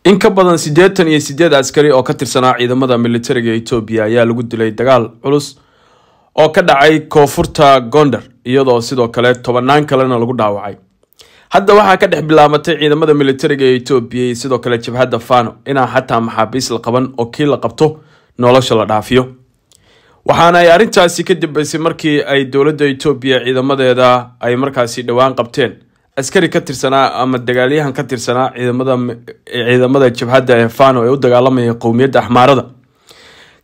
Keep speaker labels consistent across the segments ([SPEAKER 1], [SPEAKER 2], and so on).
[SPEAKER 1] in ka badan 88 askari oo ka tirsanaa ciidamada militariga Ethiopia ayaa lagu dilay dagaal culus oo ka dhacay koonfurta Gondar iyadoo sidoo kale 10 kalena lagu dhaawacay. hadda waxaa ka dhex bilaabatay ciidamada militariga Ethiopia sidoo kale jabhadda Fano inaa xataa maxaabiis la qaban oo kii la qabto nolosha la dhaafiyo. waxaana ay arintaasi ka dambeysay markii ay dawladda Ethiopia ciidamadeeda ay markaasi dhawaan qabteen askari ka tirsanaa ama dagaalyahan ka tirsanaa ciidamada jabhadda Fano ee u dagaalamaya qowmiyadda Axmaarada.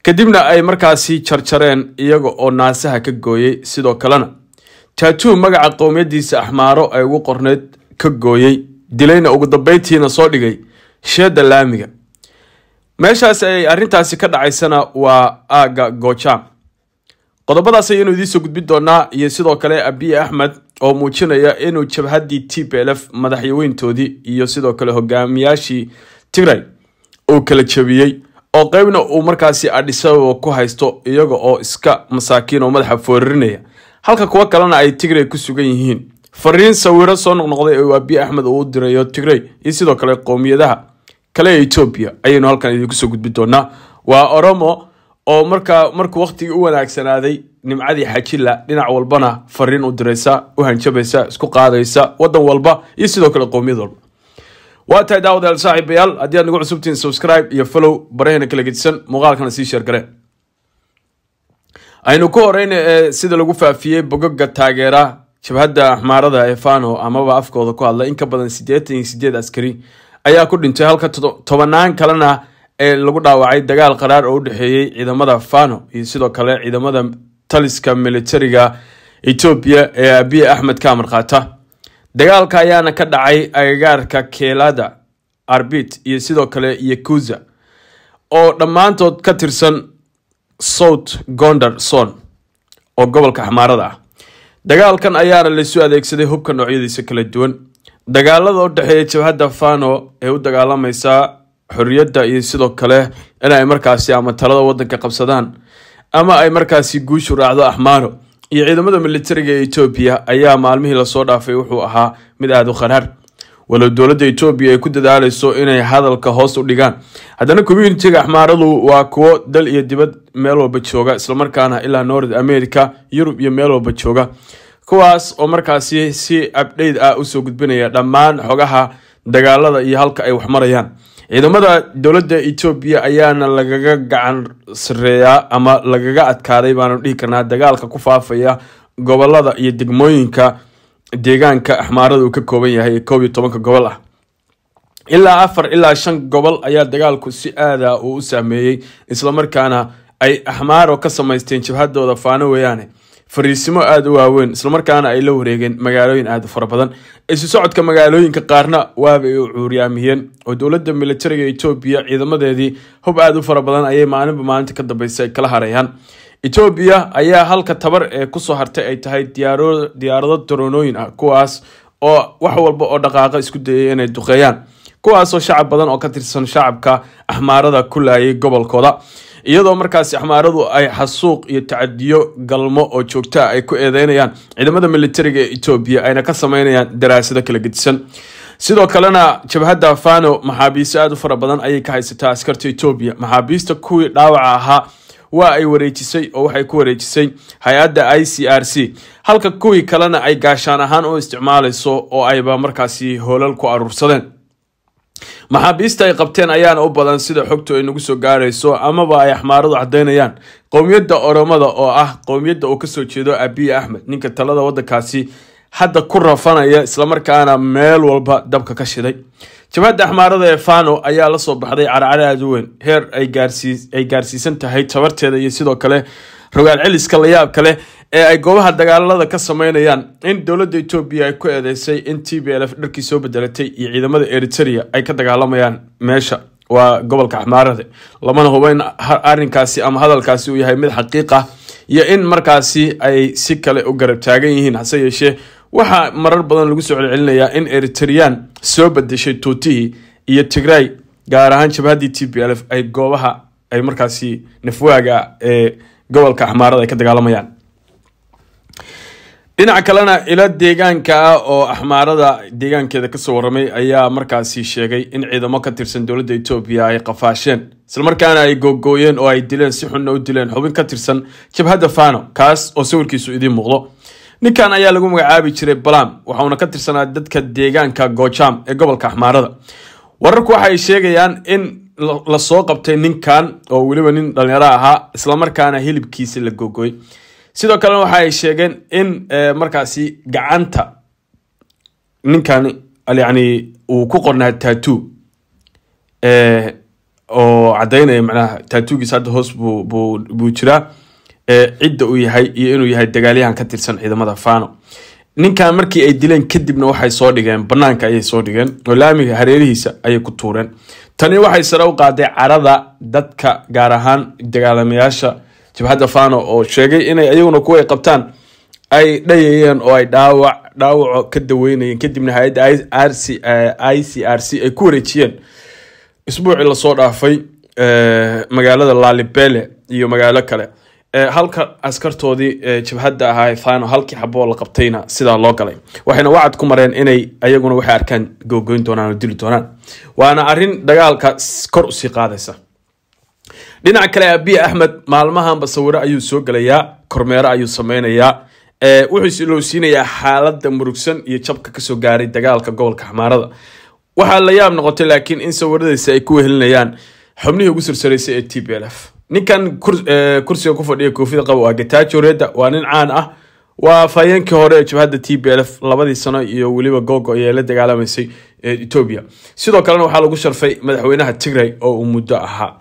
[SPEAKER 1] kadibna ay markaasi jarjareen iyaga oo naasaha ka gooyay sidoo kalena tattoo magaca qowmiyadiisa Axmaaro ay ugu qorneed ka gooyay dilayna ugu dambeyntiina soo dhigay sheeda laamiga. meeshaas ay arintaasi ka dhacaysana waa aaga Goojam. qodobadaas ayaynu idin soo gudbin doonaa iyo sidoo kale Abiy Ahmed oo muujinaya inuu jabhaddii TPLF madaxweyntoodii iyo sidoo kale hogaamiyaashii Tigray oo kala jabiyay oo qaybna uu markaasi Addis Ababa ku haysto iyaga oo iska masaakiin oo madaxa foorinaya halka kuwa kalena ay Tigray ku sugan yihiin. fariin sawiro soo noqnoqday oo Abiy Ahmed uu dirayo Tigray iyo sidoo kale qowmiyadaha kale ee Ethiopia ayaynu halkan idin soo gudbin doonaa. waa Oromo oo markuu waqtiga u wanaagsanaaday nimcadii xajila dhinac walbana fariin u diraysa u hanjabaysa isku qaadaysa wadan walba iyo sidoo kale qowmiyad walba. waa tahay daawadayaal saaxiibayaal haddii aad nagu cusubtiin subscribe iyo follow barahena kala gedisan muuqaalkana sii share garee. aynu ku horeyna sida lagu faafiyay bogagga taageera jabhadda Axmaarada ee Fano amaba afkooda ku hadla in ka badan 88 askari ayaa ku dhintay halka 10 kalena ee lagu dhaawacay dagaal qaraar oo u dhaxeeyay ciidamada Fano iyo sidoo kale ciidamada taliska militariga Ethiopia ee Abiy Ahmed ka marqaata. dagaalka ayaana ka dhacay agagaarka Keelada, Arbit iyo sidoo kale Yakuza oo dhamaantood ka tirsan South Gondar Zone oo gobolka Axmaarada ah. dagaalkan ayaana la soo adeegsaday hubka noocyadiisa kala duwan. dagaalada u dhaxeeya jabhadda Fano ee u dagaalamaysa xorriyadda iyo sidoo kale in ay markaasi ama talada wadanka qabsadaan ama ay markaasi guushu raacdo Axmaaro iyo ciidamada militariga ee Ethiopia ayaa maalmihii la soo dhaafay wuxuu ahaa mid aad u qaraar. walow dawladda Ethiopia ay ku dadaalayso inay hadalka hoos u dhigaan haddana community-ga Axmaaradu waa kuwo dal iyo dibad meel walba jooga isla markaana ilaa North America, Europe iyo meel walba jooga kuwaas oo markaasi si update ah u soo gudbinaya dhammaan xogaha dagaalada iyo halka ay wax marayaan. ciidamada dawladda Ethiopia ayaana lagaga gacan sareeyaa ama lagaga adkaaday baan dhihi karnaa dagaalka ku faafaya gobolada iyo degmooyinka deegaanka Axmaaradu uu ka kooban yahay 12 gobol ah. ilaa 4 ilaa 5 gobol ayaa dagaalku si aad ah u saameeyay isla markaana ay Axmaaro ka samaysteen jabhadooda Fano weeyane fariisimo aad u waaweyn isla markaana ay la wareegeen magaalooyin aad u fara badan. isu socodka magaalooyinka qaarna waaba ay u cuuryaamiyeen oo dawladda militariga Ethiopia ciidamadeedii hub aad u fara badan ayay maalinta ka dambeysay kala harayaan. Ethiopia ayaa halka tabar ee ku soo hartay ay tahay diyaarado droonooyin ah kuwaas oo wax walba oo dhaqaaqa isku dayay inay duqeeyaan kuwaas oo shacab badan oo ka tirsan shacabka Axmaarada ku laayay gobolkooda iyadoo markaasi Axmaaradu ay xasuuq iyo tacadiyo galmo oo joogta ay ku eedeynayaan ciidamada militariga ee Ethiopia ayna ka sameynayaan daraasado kala gedisan. sidoo kalena jabhadda Fano maxaabiis aad u fara badan ayay ka haysataa askarta Ethiopia. maxaabiista kuwii dhaawaca ahaa waa ay wareejisay oo waxay ku wareejisay hay'adda ICRC halka kuwii kalena ay gaashaan ahaan u isticmaalayso oo ayba markaasi hoolal ku arursadeen. maxaabiista ay qabteen ayaana u badan sida xogtu ay nagu soo gaarayso amaba ay Axmaaradu cadeynayaan qowmiyadda Oromada oo ah qowmiyadda uu ka soo jeedo Abiy Ahmed ninka talada wadankaasi hadda ku rafanaya isla markaana meel walba dabka ka shiday. jabhadda Axmaarada ee Fano ayaa la soo baxday carcar aad u weyn heer ay gaarsiisan tahay tabarteeda iyo sidoo kale rogaal celiska la yaab kale ee ay goobaha dagaalada ka sameynayaan in dawladda Ethiopia ay ku eedeysay in TPLF dharkii soo bedelatay iyo ciidamada Eritrea ay ka dagaalamayaan meesha waa gobolka Axmaarada. lamana hubayn arrinkaasi ama hadalkaasi uu yahay mid xaqiiq ah iyo in markaasi ay si kale u garab taagan yihiin. hase yeeshee waxa marar badan lagu soo celcelinayaa in Eritrean soo bedeshay Tuutii iyo Tigray gaar ahaan jabhaddii TPLF ay goobaha ay markaasi nafwaaga ee gobolka Axmaarada ay ka dagaalamayaan. dhinaca kalena ila deegaanka oo axmaarada deegaankeeda ka soo waramay ayaa markaasi sheegay in ciidamo ka tirsan dowladda Itoobiya ay qafaasheen isla markaana ay googooyeen oo ay dileen si xun u dileen xubin ka tirsan jabhadda Fano kaas oo sawirkiisu idin muuqdo ninkan ayaa lagu magacaabi jiray Balam waxaana ka tirsanaa dadka deegaanka Goojam ee gobolka Axmaarada wararku waxay sheegayaan in la soo qabtay ninkan oo waliba nin dhalinyaro ahaa isla markaana hilibkiisa la googooy sidoo kale waxa ay sheegeen in markaasi gacanta ninkan yani uu ku qornaa tattoo oo cadeynaya macnaha tattoogiisa hadda hoos buu jiraa cidda uu yahay iyo inuu yahay dagaalyahan ka tirsan ciidamada Fano ninkan markii ay dileen kadibna waxay soo dhigeen banaanka ayay soo dhigeen oo laamiga hareerihiisa ayay ku tuureen tani waxay sare u qaaday carada dadka gaar ahaan dagaalamayaasha jabhadda Fano oo sheegay inay ayaguna kuwa ay qabtaan ay dhayayeen oo ay dhaawac ka daweynayeen kadibna hay'adda ICRC ay ku wareejiyeen isbuucii la soo dhaafay magaalada Lalibele iyo magaalo kale halka askartoodii jabhadda ahaa Fano halkii xabo la qabtayna sida loo galay waxayna wacad ku mareen inay ayaguna waxay arkaan googoyn doonaan oo dili doonaan waana arin dagaalka kor u sii qaadaysa dhinaca kale Abiy Ahmed maalmahan sawiro ayuu soo galayaa kormeero ayuu sameeynaya wuxuu loo siinayaa xaaladda murugsan iyo jabka ka soo gaaray dagaalka gobolka Axmaarada waxa la yaab noqotay laakiin in sawiradiisa ay ku wehelinayaan xubnihii ugu sirsareysay ee TPLF ninkan kursiga ku fadhiya koofida qabo waa Getachew Reda waa nin caan ah waa fayeenkii hore ee jabhadda TPLF labadii sano iyo waliba gogo ee la dagaalamaysay Ethiopia sidoo kale waxa lagu sharfay madaxweynaha Tigray oo uu muddo ahaa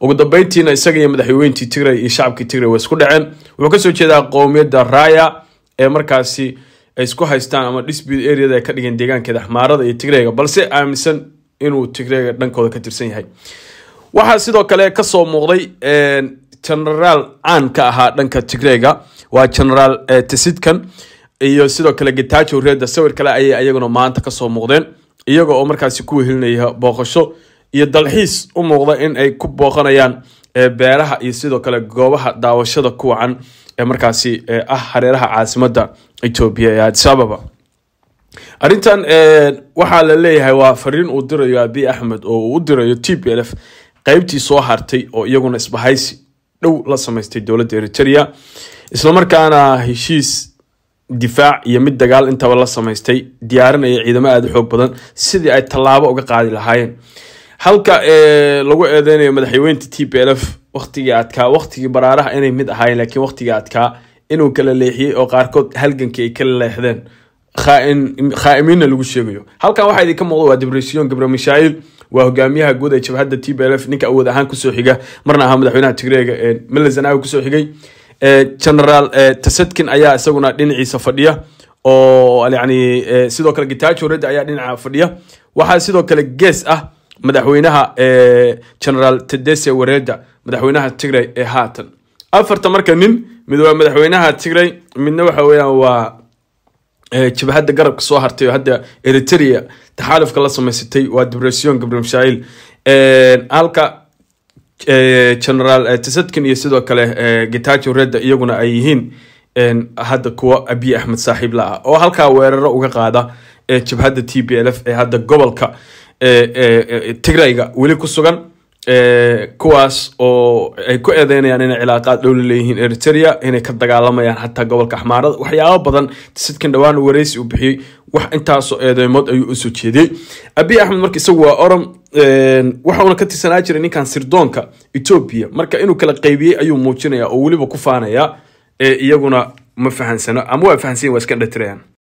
[SPEAKER 1] ugu dambeyntiina isaga iyo madaxweyntii Tigray iyo shacabkii Tigray way isku dhaceen wuxuu ka soo jeedaa qowmiyadda Raya ee markaasi ay isku haystaan ama dispute area ay ka dhigeen deegaankeeda Axmaarada iyo Tigrayga balse aaminsan inuu Tigrayga dhankooda ka tirsan yahay waxa sidoo kale ka soo muuqday general aan ka ahaa dhanka Tigrayga waa general Tsidkan iyo sidoo kale Getachew Reda sawir kale ay ayaguna maanta ka soo muuqdeen iyaga oo markaasi ku wehelinaya booqasho iyo dalxiis u muuqda in ay ku booqanayaan beeraha iyo sidoo kale goobaha daawashada ku wacan ee markaasi hareeraha caasimadda Ethiopia ee Addis Ababa arintan waxa la leeyahay waa fariin uu dirayo Abiy Ahmed oo uu dirayo TPLF qaybtii soo hartay oo iyaguna isbahaysi dhow la sameystay dowladda Eritrea isla markaana heshiis difaac iyo mid dagaal intaba la sameystay diyaarinaya ciidamo aad u xoog badan sidii ay tallaabo uga qaadi lahaayeen halka lagu eedeynayo madaxweynta TPLF waqtigii baraaraha inay mid ahaayeen laakiin waqtigii adkaa inuu kala leexiyay oo qaarkood halgankii ay kala leexdeen khaaimiinna lagu sheegayo halkan waxa idin ka muuqdo waa Debretsion Gebremichael waa hogaamiyaha guud ee jabhadda TPLF ninka awood ahaan ku soo xiga marna aha madaxweynaha Tigrayga Meles Zenawi ku soo xigay general Tsidkan ayaa isaguna dhinaciisa fadhiya oo yani sidoo kale Getachew Reda ayaa dhinaca fadhiya waxa sidoo kale gees ah madaxweynaha general Tedesse Reda madaxweynaha Tigray ee haatan afarta marka nin mid waa madaxweynaha Tigray midna waxa weeyaan waa jabhadda garabka soo hartay oo hadda Eritrea taxaalufka la sameysatay waa Debretsion Gebremichael halka general Tsidkan iyo sidoo kale Getachew Reda iyaguna ay yihiin hadda kuwa Abiy Ahmed saaxiib la ah oo halka weeraro uga qaada jabhadda TPLF ee hadda gobolka Tigrayga wali ku sugan kuwaas oo ay ku eedeynayaan inay cilaaqaad dhow leeyihiin Eritrea inay ka dagaalamayaan hatta gobolka Axmaarada waxyaabo badan Tsidkan dhawaan wareysi u bixiyay wax intaas oo eedeymood ayuu u soo jeediyay Abiy Ahmed markii isagu waa oran waxaana ka tirsanaa jiray ninkan sirdoonka Ethiopia marka inuu kala qaybiyay ayuu muujinaya oo waliba ku faanaya iyaguna ma fahansana ama waa fahansan waa iska dhatirayaan